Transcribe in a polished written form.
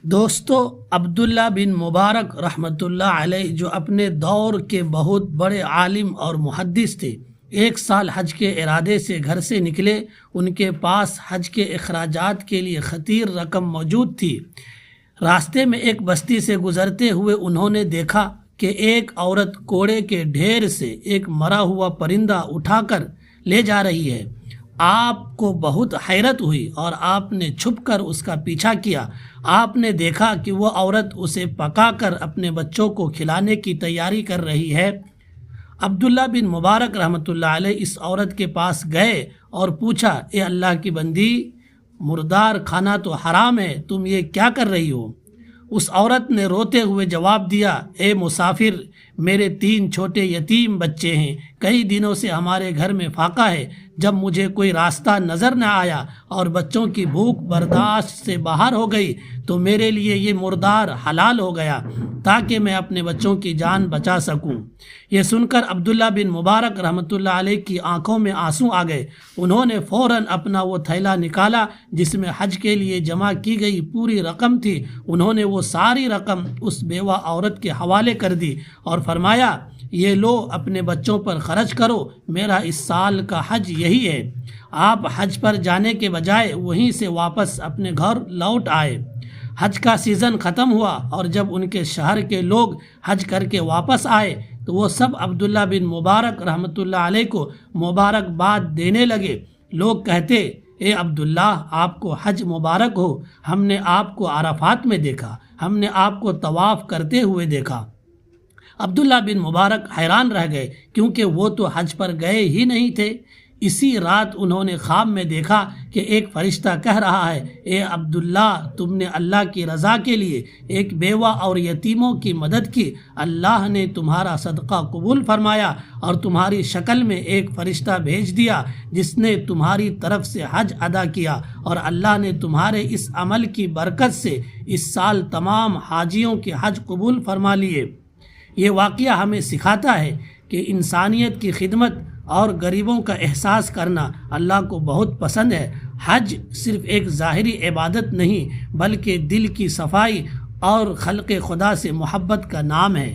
دوستو، عبداللہ بن مبارک رحمۃ اللہ علیہ جو اپنے دور کے بہت بڑے عالم اور محدث تھے، ایک سال حج کے ارادے سے گھر سے نکلے۔ ان کے پاس حج کے اخراجات کے لیے خطیر رقم موجود تھی۔ راستے میں ایک بستی سے گزرتے ہوئے انہوں نے دیکھا کہ ایک عورت کوڑے کے ڈھیر سے ایک مرا ہوا پرندہ اٹھا کر لے جا رہی ہے۔ آپ کو بہت حیرت ہوئی اور آپ نے چھپ کر اس کا پیچھا کیا۔ آپ نے دیکھا کہ وہ عورت اسے پکا کر اپنے بچوں کو کھلانے کی تیاری کر رہی ہے۔ عبداللہ بن مبارک رحمۃ اللہ علیہ اس عورت کے پاس گئے اور پوچھا، اے اللہ کی بندی، مردار کھانا تو حرام ہے، تم یہ کیا کر رہی ہو؟ اس عورت نے روتے ہوئے جواب دیا، اے مسافر، میرے 3 چھوٹے یتیم بچے ہیں۔ کئی دنوں سے ہمارے گھر میں فاقہ ہے۔ جب مجھے کوئی راستہ نظر نہ آیا اور بچوں کی بھوک برداشت سے باہر ہو گئی تو میرے لیے یہ مردار حلال ہو گیا تاکہ میں اپنے بچوں کی جان بچا سکوں۔ یہ سن کر عبداللہ بن مبارک رحمۃ اللہ علیہ کی آنکھوں میں آنسو آ گئے۔ انہوں نے فوراً اپنا وہ تھیلا نکالا جس میں حج کے لیے جمع کی گئی پوری رقم تھی۔ انہوں نے وہ ساری رقم اس بیوہ عورت کے حوالے کر دی اور فرمایا، یہ لو، اپنے بچوں پر خرچ کرو، میرا اس سال کا حج یہی ہے۔ آپ حج پر جانے کے بجائے وہیں سے واپس اپنے گھر لوٹ آئے۔ حج کا سیزن ختم ہوا اور جب ان کے شہر کے لوگ حج کر کے واپس آئے تو وہ سب عبداللہ بن مبارک رحمۃ اللہ علیہ کو مبارکباد دینے لگے۔ لوگ کہتے، اے عبداللہ، آپ کو حج مبارک ہو، ہم نے آپ کو عرفات میں دیکھا، ہم نے آپ کو طواف کرتے ہوئے دیکھا۔ عبداللہ بن مبارک حیران رہ گئے کیونکہ وہ تو حج پر گئے ہی نہیں تھے۔ اسی رات انہوں نے خواب میں دیکھا کہ ایک فرشتہ کہہ رہا ہے، اے عبداللہ، تم نے اللہ کی رضا کے لیے ایک بیوہ اور یتیموں کی مدد کی، اللہ نے تمہارا صدقہ قبول فرمایا اور تمہاری شکل میں ایک فرشتہ بھیج دیا جس نے تمہاری طرف سے حج ادا کیا، اور اللہ نے تمہارے اس عمل کی برکت سے اس سال تمام حاجیوں کے حج قبول فرما لیے۔ یہ واقعہ ہمیں سکھاتا ہے کہ انسانیت کی خدمت اور غریبوں کا احساس کرنا اللہ کو بہت پسند ہے۔ حج صرف ایک ظاہری عبادت نہیں بلکہ دل کی صفائی اور خلق خدا سے محبت کا نام ہے۔